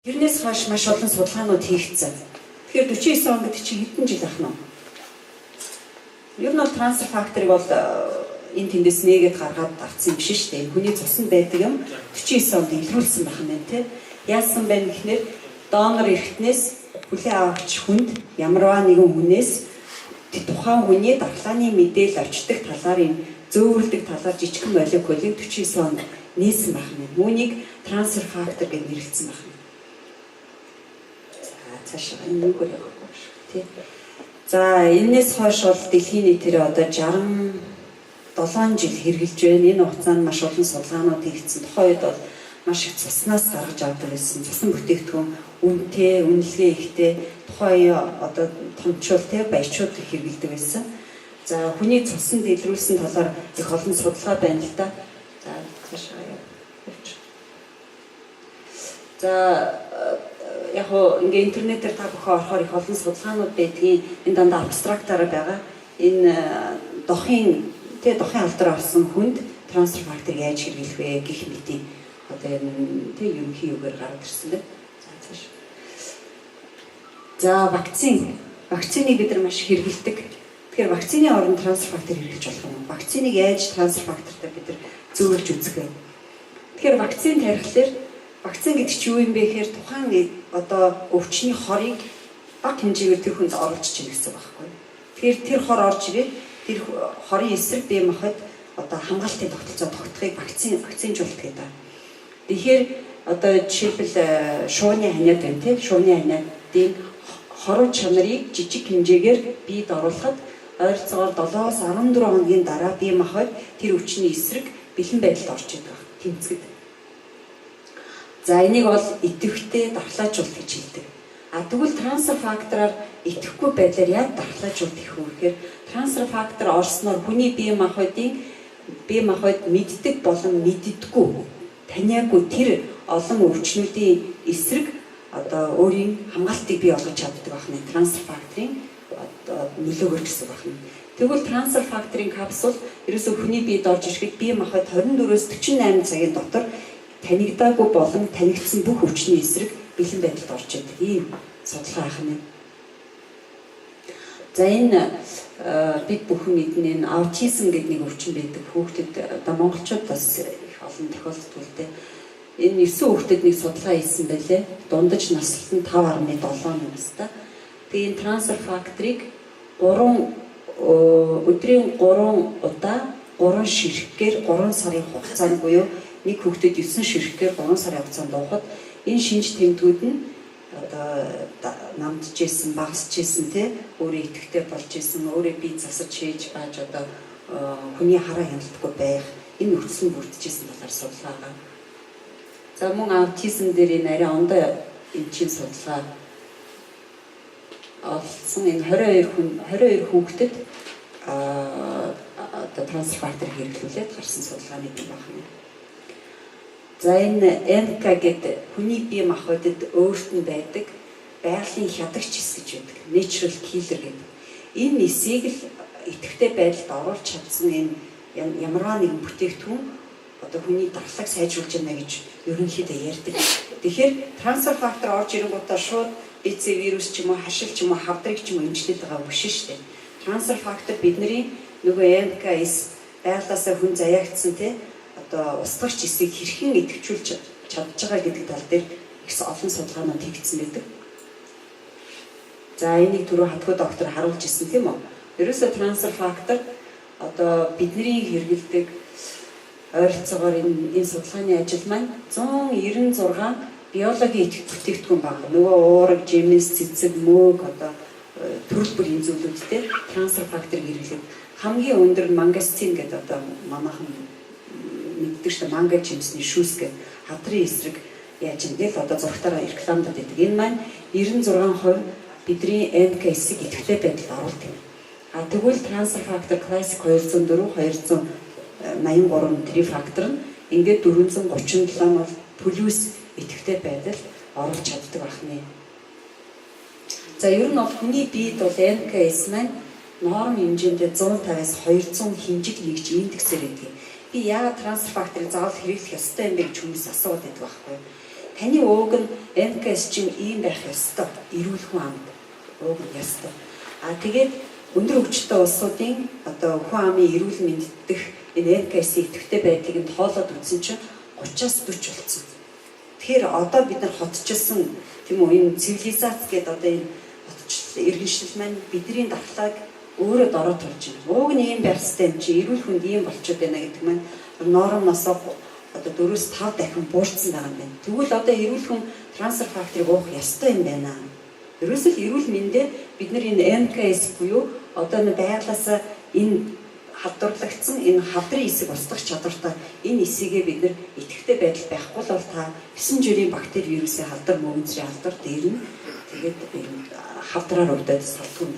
Тэрнээс хойш маш олон судалгаанууд хийгдсэн. Тэгэхээр 49 он гэдэг чинь хэдэн жил ах нь? Ер нь бол трансфер факторыг бол энэ тэндээс нээгээд гаргаад авсан юм биш шүү дээ. Хүний цуснд байдаг юм 49 онд илрүүлсэн байх юм тий. Яасан бэ гэхээр донор эрхтнээс хүлээ авагч хүнд ямарваа нэгэн хүнээс тухайн хүний дархлааны мэдээлэл орчдөг талаар юм зөөвөрлөдөг талаар жижигхэн молекулыг 49 онд нээсэн байх юм. Үүнийг трансфер фактор гэж нэрлэсэн байх юм. Цаашаа энэ үгээр явах шүү тий. За энэс хойш бол дэлхийн нийтээр одоо 67 жил хэрэгжилж байна. Энэ хугацаанд маш олон судалгаанууд хийгдсэн. Тухайн үед бол маш их цуснаас гаргаж авдаг байсан. Цусны бүтээгдэхүүн үнэтэй, үнэлгээ ихтэй, тухайн одоо томчууд тий баячууд хэрэгжилдэг байсан. За хүний цуснд илрүүлсэн талаар их олон судалгаа байна л да. За цаашаа явууч. За яг ингээ интернетээр та бүхэн орохоор их олон судалгаанууд байдгийг энэ дандаа абстрактаараа байгаа. Энэ дохын алдраа авсан хүнд трансфер фактор яаж хэрэглэх вэ гэх мэтийн одоо энэ ерөнхий үгээр гараад ирсэн дээ. За цааш. За вакциныг бид нар маш хэрэглэдэг. Тэгэхээр вакцины оронд трансфер фактор хэрэглэж болох юм. Вакциныг яаж трансфер фактортай бид нар зөвлөж үзэх вэ? Тэгэхээр вакцин тархилаар вакцин гэдэг чинь юу юм бэ гэхээр тухайн одоо өвчний хорыг бага хэмжээгээр тэр хүнд оруулж чинь гэсэн байхгүй. Тэгэхээр тэр хор орж ирээд тэр хорын эсрэг бие махбод одоо хамгаалтын тогтолцоо тогтохыг вакцинжуулалт гэдэг. Тэгэхээр одоо жишээлбэл шууны ханиад байна тийм шууны ханиадын хоруу чанарыг жижиг хэмжээгээр биед оруулахад ойролцоогоор 7-аас 14 хоногийн дараа бие махбод тэр өвчний эсрэг бэлэн байдалд орж идэг тэмцгэд. За энийг бол идэвхтэй дархлаажуулалт гэж хэлдэг. Тэгвэл трансфер фактораар идэвхгүй байдлаар яаж дархлаажуулалт хийх вэ гэхээр трансфер фактор орсноор хүний бие махбод мэддэг болон мэддэггүй таниагүй тэр олон өвчнүүдийн эсрэг одоо өөрийн хамгаалтыг бий болгож чаддаг байна. Трансфер факторын нөлөөгөөр гэсэн байна. Тэгвэл трансфер факторын капсул ерөөсөө хүний биед орж ирэхэд бие махбод 24-өөс 48 цагийн дотор танигдаагүй болон танигдсан бүх өвчний эсрэг бэлэн байдалд орж идэг. Ийм судалгаа ахна. За энэ бид бүхэн мэднэ энэ аутизм гэдэг нэг өвчин байдаг. Хүүхдэд одоо монголчууд бас их олон тохиолддог л дээ. Энэ 9 хүүхдэд нэг судалгаа хийсэн байлээ. Дундаж наслт нь 5.7 настай. Тэгээ энэ трансфер факторыг өдрийн 3 удаа 3 ширхгээр 3 сарын хугацаанд буюу нэг хүүхдэд 9 ширхгээр 3 сарын хугацаанд уухад энэ шинж тэмдгүүд нь одоо намдж исэн, багасж исэн тий өөрөө идэвхтэй болж исэн, өөрөө бие засаж хийж байж одоо хүний хараа хяналтгүй байх энэ нөхцөл нь бүрдэж исэн талаар судалгаа байгаа. За мөн аутизм дээр энэ арай ондоо эмчийн судалгаа олсон энэ 22 хүүхдэд одоо трансфер фактор хэрэглүүлээд гарсан судалгааны байна. За энэ НК гэдэг хүний бие махбодод өөрт нь байдаг байгалийн хядагч хэс гэж байдаг. Natural killer гэдэг. Энэ нисийг л идэвхтэй байдалд оруулж чадсан энэ ямарваа нэгэн бүтээгдэхүүн одоо хүний дархлааг сайжруулж байна гэж ерөнхийдөө ярьдаг. Тэгэхээр трансфер фактор орж ирэнгүүтээ шууд БЦ вирус ч юм уу, хашил ч юм уу, хавдрыг ч юм уу эмчлээд байгаа биш шүү дээ. Трансфер фактор бидний нөгөө НК-с байгалаасаа хүн заяагдсан тий одоо устгагч эсийг хэрхэн идэвхжүүлж чадж байгаа гэдэг тал дээр их олон судалгаанууд хийгдсэн байдаг. За энийг түрүү хатгуу доктор харуулж ирсэн тийм үү? Ерөөсөө трансфер фактор одоо бидний хэрэглэдэг ойролцоогоор энэ судалгааны ажил маань 196 биологийн бүтээгдэхүүн баг. Нөгөө уураг, жимс, цэцэг, мөөг одоо төрөл бүрийн зүйлүүдтэй трансфер факторыг хэрэглэдэг. Хамгийн өндөр мангастин гэдэг одоо манайхан мэддэг шүү дээ манга жимсний шүүс гэдэг хадрын эсрэг яаж юм гээл одоо зургатаараа рекламад байдаг. Энэ маань 96% бидний НК-сийг идэвхтэй байдалд оруулдаг. Тэгвэл трансфер фактор классик 204, 283 тэр фактор нь ингээд 437 бол плюс идэвхтэй байдалд оруулж чаддаг байна. За ер нь бол хүний биед бол НК-с маань норм хэмжээндээ 150-аас 200 хэмжиг нэгж индексээр байдаг. Би яагаад трансфер факторыг заавал хэрэглэх ёстой юм бэ гэж хүмүүс асууад байдаг байхгүй. таны ууг нь НКС чинь ийм байх ёстой. Эрүүл хүн амд ууг нь ёстой. Тэгээд өндөр хөгжилтэй улсуудын одоо хүн амын эрүүл мэнддэх энэ НКС-ийн идэвхтэй байдлыг нь тоолоод үзсэн чинь 30-аас 40 болсон. Тэгэхээр одоо бид нар хотчилсан тийм үү энэ цивилизац гэдэг одоо энэ хотчлол иргэншил маань бидний дархлааг өөрөө дороо тулж байна. Ууг нь ийм байх ёстой юм чи эрүүл хүнд ийм болчиход байна гэдэг маань нормоос одоо 4-5 дахин буурсан байгаа юм байна. Тэгвэл одоо эрүүл хүн трансфер факторыг уух ёстой юм байна. Ерөөсөл эрүүл мэндэ бид нар энэ НКС буюу одоо энэ байгалаас энэ халдварлагдсан энэ хавдрын эсэг устгах чадвартай энэ эсэгээ бид нар идэвхтэй байдал байхгүй бол та 9 жирийн бактери вирусын халдвар мөгөнцрийн халдвар дээр нь тэгээд хавдраар өвдөд салдгүй.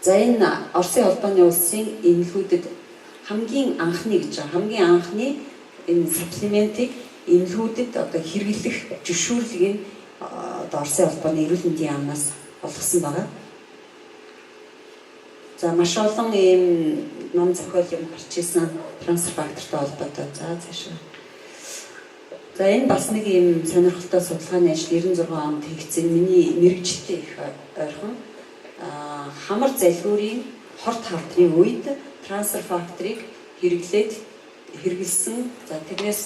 За энэ Оросын холбооны улсын эмнэлгүүдэд хамгийн анхны энэ саплиментыг эмнэлгүүдэд одоо хэрэглэх зөвшөөрлийг одоо Оросын холбооны эрүүл мэндийн яамнаас олгосон байгаа. За маш олон ийм ном зохиол юм гарч ирсэн трансфер фактортай холбоотой. За цаашаа. За энэ бас нэг ийм сонирхолтой судалгааны ажил 96 онд хийгдсэн миний мэрэгчлээ их ойрхон хамар залгуурын хорт хавдрын үед трансфер факторыг хэрэглэсэн. За тэрнээс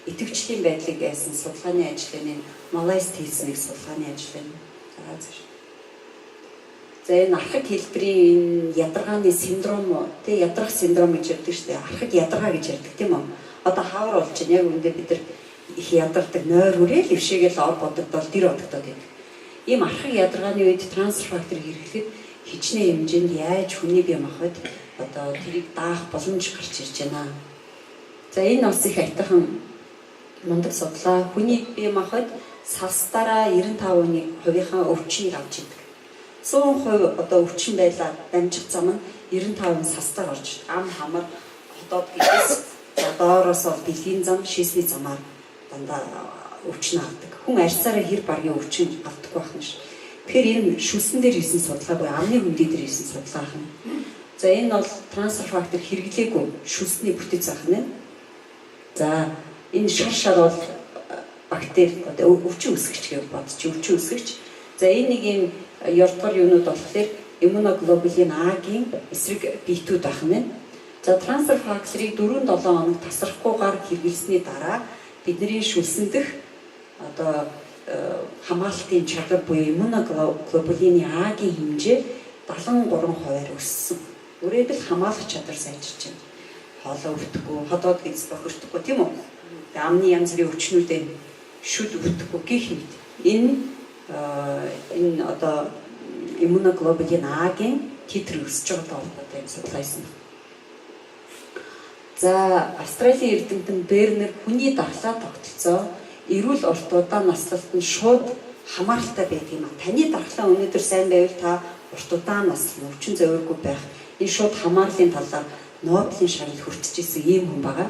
идэвхжлийн байдлыг айсан судалгааны ажил энэ Малайзд хийсэн нэг судалгааны ажил байна. За цаашаа. За энэ архаг хэлбэрийн энэ ядаргааны синдром тий ядрах синдром гэж ярьдаг шүү дээ. Архаг ядаргаа гэж ярьдаг тийм үү? Одоо хавар болж чинь яг үүндээ бид нар их ядардаг нойр хүрээл өвшөөгөл ор бодогдол дэр бодогдоод байдаг. Ийм архаг ядаргааны үед трансфер фактор хэрэглэхэд хичнээн хэмжээнд яаж хүний бие махбод одоо тэрийг даах боломж гарч ирж байна. За энэ бас их айтайхан мундаг судлаа. Хүний бие махбод савстараа 95%-ийнхаа өвчнийг авч идэг. 100% одоо өвчин байлаа дамжих зам нь 95% састаар орж ам хамар хотоод гисээс доороос бол дэлхийн зам шийсний замаар дандаа өвчин авдаг. Хүн арьсаараа хэр багийн өвчин авдаг байх нь ш. Тэгэхээр энэ шүлсэн дээр хийсэн судалгаа буюу амны хөндөй дээр хийсэн судалгаа байна. За энэ бол трансфер фактор хэрэглээгүй шүлсний бүтэц ах нь. За энэ шар бол бактери одоо өвчин үүсгэгч гэж бодож өвчин үүсгэгч. За энэ нэг юм ёрдгор юунууд болохоор иммуноглобулин А-гийн эсрэг B2 байх нь. За трансфер факторыг 4-7 хоног тасрахгүйгээр хэрэглэсний дараа бидний шүлсэндх одоо хамгаалтын чадвар буюу иммуноглобулины А-гийн хэмжээ 73%-аар өссөн. Өөрөөр хэлбэл хамгаалах чадвар сайжирч байна. Хоолоо өвдөхгүй, ходоод гиз бохирдохгүй тийм үү? Амны янз бүрийн өвчнүүдээ шүд өвдөхгүй гэх мэт. Энэ одоо иммуноглобулин А-гийн титр өсөж байгаа холбоотой судалгаа хийсэн. За Австралийн эрдэмтэн Бернер хүний дархлаа тогтолцоо эрүүл уртуудаа наслалт нь шууд хамааралтай байдаг юм а. Таны дархлаа өнөөдөр сайн байвал та уртудаа наслах өвчин зовиргүй байх. Энэ шууд хамаарлын талаар Нобелийн шагнал хүртэж ирсэн ийм хүн байгаа.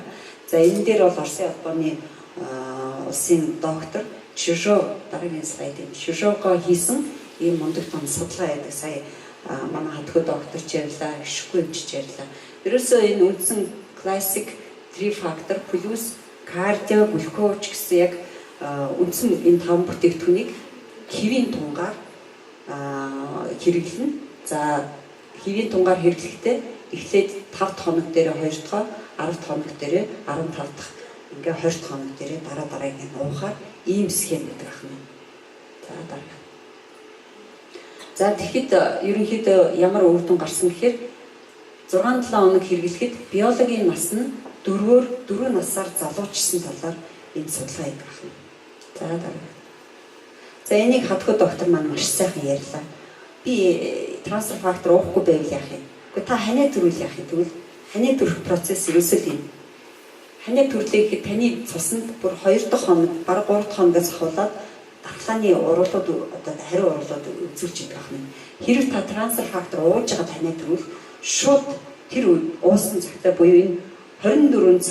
За энэ дээр бол Оросын холбооны улсын доктор Чжижо дараагийн слайдын Чжижого хийсэн ийм мундаг том судалгаа яадаг. Сая манай хатгуу доктор ч ярьлаа, ишгүй юмч ярьлаа. Ерөөсөө энэ үндсэн классик 3 фактор плюс кардио, глюкоз гэсэн яг үндсэн энэ 5 бүтээгдэхүүнийг хэвийн тунгаар хэрэглэнэ. За хэвийн тунгаар хэрэглэхдээ эхлээд 5 хоног дээр 2 дахь, 10 хоног дээр 15 дахь ингээ 20 хоног дээр дараагийн уухаар ийм схем гэдэг ахна. За дараа. За тэгэхэд ерөнхийдөө ямар үр дүн гарсан гэхээр 6-7 хоног хэрэглэхэд биологийн нас нь 4 насаар залуучсан талаар энэ судалгаа хийх ахна. За дараа. За энийг хатгуу доктор маань маш сайхан ярьлаа. Би трансфер фактор уухгүй байвал яах юм? Гэхдээ та ханаа төрүүл яах юм? Тэгвэл ханаа төрөх процесс ерөөсөө юм. Ханаа төрлөө гэхэд таны цуснд бүр 2 дахь хоног, бараг 3 дахь хоногоос ахуулаад дархлааны уруулууд одоо хариу уруулууд үзүүлж идэх юм. Хэрвээ та трансфер фактор ууж байгаа ханаа төрүүл шууд тэр уусан цагтаа буюу энэ 24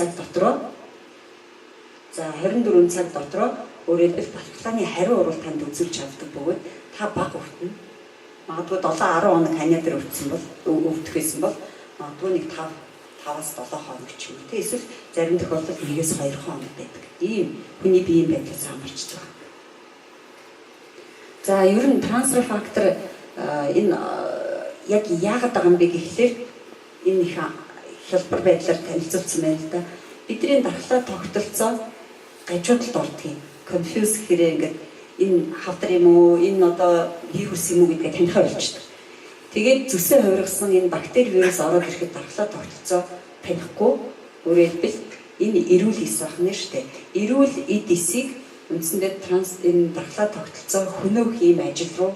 цаг дотроо өөрөөр хэлбэл дархлааны хариу урал танд үзүүлж авдаг бөгөөд та бага өвтнө. Магадгүй 7-10 хоног ханаа дээр өвдөх байсан бол магадгүй нэг 5 5-7 хоног ч юм уу тийм эсвэл зарим тохиолдолд 1-2 хоног байдаг. Ийм хүний биеийн байдлаас хамаарч байгаа. За ер нь трансфер фактор энэ яг яагаад байгаа юм бэ гэхлээр энэ их хялбар байдлаар танилцуулсан байна л да. Бидний дархлаа тогтолцоо гажуудалд ордгийг confuse гэхээр ингээд энэ хавдар юм уу энэ одоо вирус юм уу гэдгээ таних болчихдог. Тэгээд зүсээ хувиргасан энэ бактери вирус ороод ирэхэд дархлаа тогтолцоо танихгүй өөрөөр хэлбэл энэ эрүүл ис ахна шүү дээ. Эрүүл эд эсийг үндсэндээ энэ дархлаа тогтолцоо хөнөөх ийм ажил руу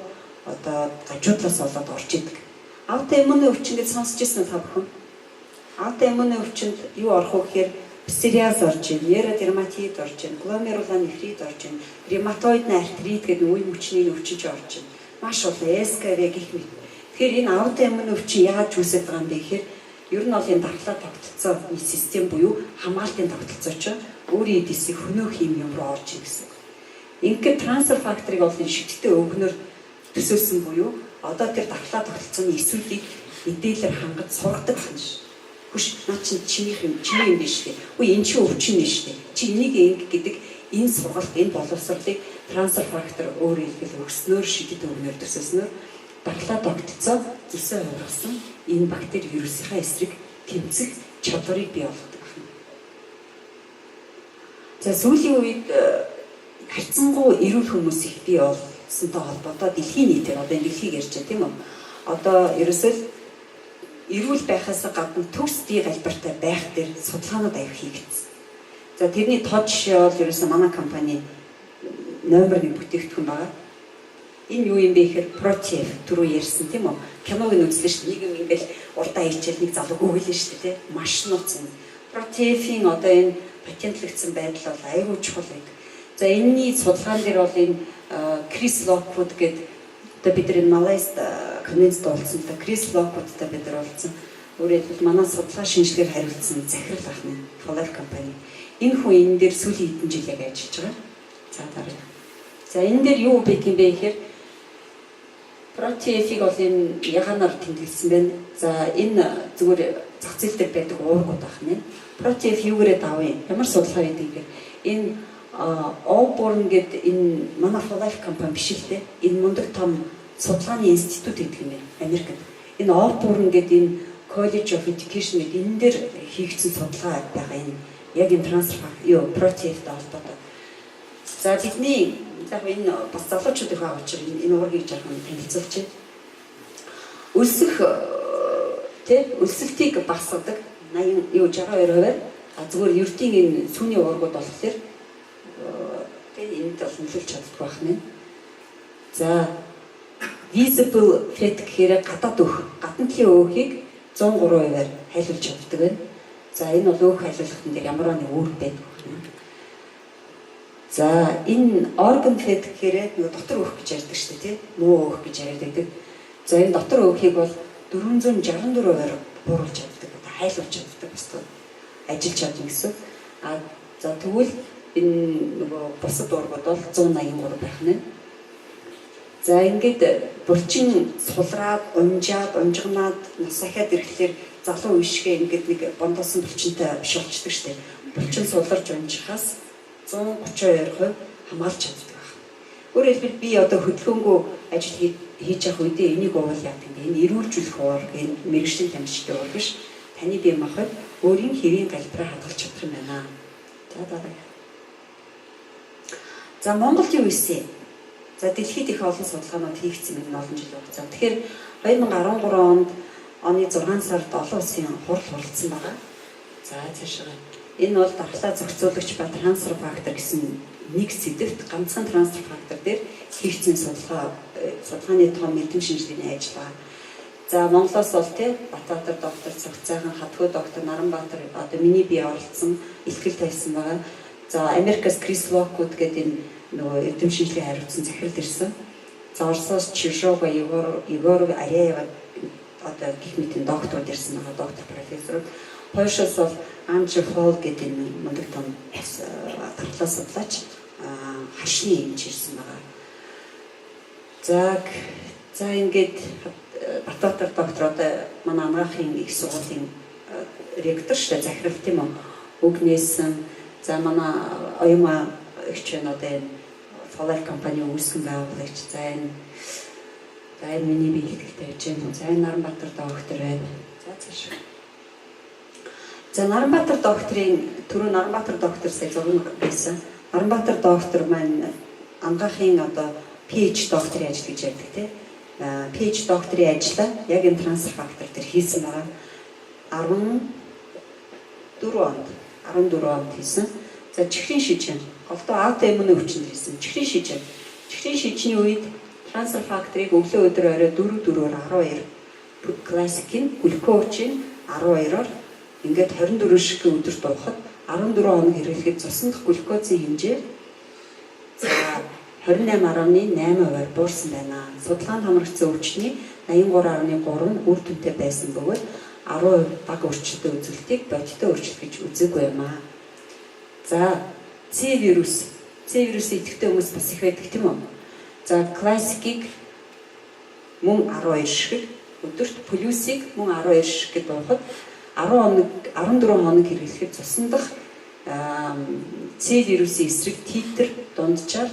одоо гажуудлаас болоод орж идэг. Аутоиммуны өвчин гэж сонсч ирсэн та бүхэн. Аутоиммуны өвчинд юу орох вэ гэхээр псориаз орж ийн, нейродерматит орж ийн, гломерулонефрит орж ийн, ревматоидны артрит гэдэг үе мөчний өвчин ч орж ийн. Маш олон СКВ гэх мэт. Тэгэхээр энэ аутоиммун өвчин яаж үүсэж байгаа юм бэ гэхээр ер нь бол энэ дархлаа тогтолцооны систем буюу хамгаалтын тогтолцоо ч өөрийн эдисийг хөнөөх юм руу орж ийн гэсэн. Ингээд трансфер факторыг бол энэ шигттэй өвгнөр төсөөлсөн буюу одоо тэр дархлаа тогтолцооны эсвэлийг мэдээлэлээр хангаж сургадаг юм шиг. Хүш наа чиний юм биш үү? Үгүй энэ чинь өвчин биш үү? Чи энийг инг гэдэг энэ сургалт энэ боловсролыг трансфер фактор өөрөөр хэлбэл өгснөөр шидэт өвгнөр төсөөлснөөр дархлаа тогтолцоо зүсээ хувиргасан энэ бактери вирусынхаа эсрэг тэмцэх чадварыг бий болгодог байна. За сүүлийн үед харьцангуй эрүүл хүмүүс их бий болсонтой холбоотой дэлхийн нийтээр одоо энэ дэлхийг ярьж байгаа тийм үү? Одоо ерөөсөө эрүүл байхаас гадна төгс бие галбартай байх дээр судалгаанууд аяг хийгдсэн. За тэрний тод жишээ бол ерөөсөө манай компани номер 1 бүтээгдэхүүн байгаа. Энэ юу юм бэ гэхээр Proteaf түрүү ярьсан тийм үү? Киног нь үзлээ шүү дээ. Нэг юм ингээл урдаа хэлчихэл нэг залуу гүйлэн шүү дээ, тийм. Маш нууц юм. Proteaf-ийн одоо энэ патентлэгдсэн байдал бол аягүй чухал байдаг. За энэний судалгаан дээр бол энэ Крис Локвуд гэдэг одоо бид нар Малайзд конвенцд олсон та Крис Локвудтай бид нар олсон. Өөрөөр хэлбэл манай судалгаа шинжилгээг хариуцсан захирал ахны Фолайф компани. Энэ хүн энэ дээр сүүлийн хэдэн жил яг ажиллаж байгаа. За дараа. За энэ дээр юу бэ гэм бэ гэхээр Proteaf-ийг бол энэ ягаанаар тэмдэглэсэн байна. За энэ зүгээр зах зээл дээр байдаг уургууд ахна. Proteaf юугээрээ давын? Ямар судалгаа хийдэг юм бэ? Энэ Auburn гэдэг энэ манай Folife компани биш л дээ. Энэ мундаг том судалгааны институт гэдэг юм байна. Америкт. Энэ Auburn гэдэг энэ College of Education гэдэг энэ дээр хийгдсэн судалгаа байгаа энэ яг энэ трансфер Proteaf-тай холбоотой. За бидний яг энэ бас залуучуудын хаагч энэ уургийг жаргал танилцуулж байна. Өсөлтийг багасгадаг 62%-аар зүгээр ердийн энэ сүүний уургууд болохоор энд бол нөлөөлж чаддаг байх нь. За visible fat гэхээр гадаад талын өөхийг 103%-аар хайлуулж чаддаг байна. За энэ бол өөх хайлуулахын дээр ямар нэг үүрэг байдаг байна. За энэ organ fat гэхээр нөгөө дотор өөх гэж ярьдаг шүү дээ, тийм. Муу өөх гэж ярьдаг. За энэ дотор өөхийг бол 464%-аар бууруулж чаддаг, хайлуулж чаддаг бас ажиллаж чадна гэсэн. За тэгвэл энэ нөгөө бусад уургууд бол 183 байх нь. За ингээд булчин сулраад, унжигнаад, нас ахаад ирэхлээр залуу үешгээ ингээд нэг бондоосон булчинтай биш болчдөг шүү дээ. Булчин суларж унжихаас 132% хамгаалж чаддаг байна. Өөрөөр хэлбэл би одоо хөдөлгөөнгөө ажил хийж явах үедээ энийг уул яадаг юм. Энэ эрүүлжүүлэх уурга, энэ мэрэгжлийн тамирчтай уурга биш. Таны бие махбод өөрийн хэвийн галбираа хадгалж чадах юм байна. За дараа. За Монголд юу ийсэн? За дэлхийд их олон судалгаанууд хийгдсэн юм олон жил хугацаа. Тэгэхээр 2013 онд оны 6 сард олон улсын хурал хуралдсан байгаа. За цаашаа. Энэ бол дархлаа зохицуулагч ба трансфер фактор гэсэн нэг сэдвт ганцхан трансфер фактор дээр хийгдсэн судалгааны том мэдрэмж шинжилгээний ажиллагаа. За Монголоос бол Батбаатар доктор, Цогцайхан, Хатгуу доктор, Наранбаатар одоо миний бие оролцсон, илтгэл тавьсан байгаа. За Америкаас Крис Локвуд гэдэг энэ нөгөө эрдэм шинжилгээ хариуцсан захирал ирсэн. За Оросоос Чижова, Егор Аряева одоо гих мэтийн докторууд ирсэн байгаа, доктор профессор. Польшоос бол Анжи Фол гэдэг энэ мундаг том дархлаа судлаач хашны эмч ирсэн байгаа. За ингээд Батбаатар доктор одоо манай анагаахын их сургуулийн ректор штэ захирал тийм үү. Уг нээсэн за манай оюума ихчэн одоо энэ Solar компани үүсгэн байгуулагч за энэ миний биелэгтэй байж юм. За энэ Наранбаатар доктор байна. За цааш. За Наранбаатар докторийн түрүү Наранбаатар доктор сая зураг байсан. Наранбаатар доктор маань ангаахын одоо PH докторийн ажил гэж ярьдаг тийм. PH докторийн ажлаа яг энэ трансфер фактор дээр хийсэн байгаа. 14 онд хийсэн. За чихрийн шижин голдоо аутоиммун өвчин хийсэн. Чихрийн шижний үед трансфер факторыг өглөө өдөр орой 4-4-оор 12 классикийн глюкозын 12-оор ингээд 24 шиг өдөрт уухад 14 хоног хэрэглэхэд цусан дах глюкозын хэмжээ за 28.8% буурсан байна. Судалгаанд хамрагдсан өвчтний 83.3 нь үр дүнтэй байсан бөгөөд 10% бага өрчлөлттэй үзүүлэлтийг бодиттой өрчлөлт гэж үзээгүй юм аа. За C вирус идэвхтэй хүмүүс бас их байдаг тийм үү? За классикийг мөн 12 шиг өдөрт плюсыг мөн 12 шиг гэдээ уухад 14 хоног хэрэглэхэд цусан дах C вирусын эсрэг титр дунджаар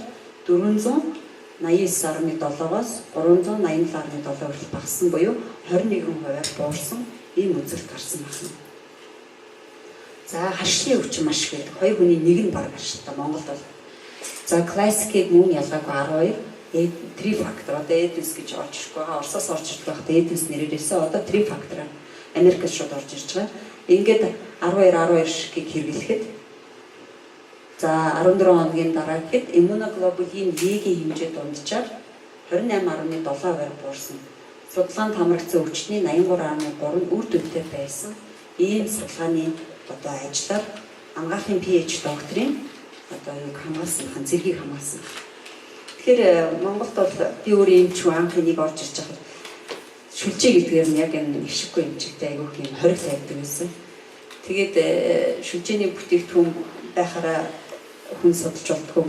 489.7-оос 387.7 хүртэл багассан буюу 21% буурсан ийм үзүүлэлт гарсан байна. За харшны өвчин маш их байдаг. Хоёр хүний нэг нь баг харшилтай Монголд бол. За классикийг мөн ялгаагүй 12 3 фактор одоо эдвис гэж орж ирэх байгаа. Оросоос орж ирэх байхдаа эдвис нэрээрээсээ одоо 3 фактор Америкт шууд орж ирж байгаа. Ингээд 12 шигийг хэрэглэхэд за 14 хоногийн дараа гэхэд иммуноглобулин V-ийн хэмжээ дунджаар 28.7% буурсан. Судалгаанд хамрагдсан өвчтний 83.3 нь үр дүнтэй байсан. Ийм судалгааны одоо ажлаар ангаахын PH докторийн одоо юг хамгаалсан, зэргийг хамгаалсан. Тэгэхээр Монголд бол би өөрөө эмч анх энийг орж ирж байгаа шүлжээ гэдгээр нь яг энэ ишиггүй эмчтэй айгүйх юм хориг тавьдаг байсан. Тэгээд шүлжээний бүтээгдэхүүн байхаараа хүн судалж болтгоо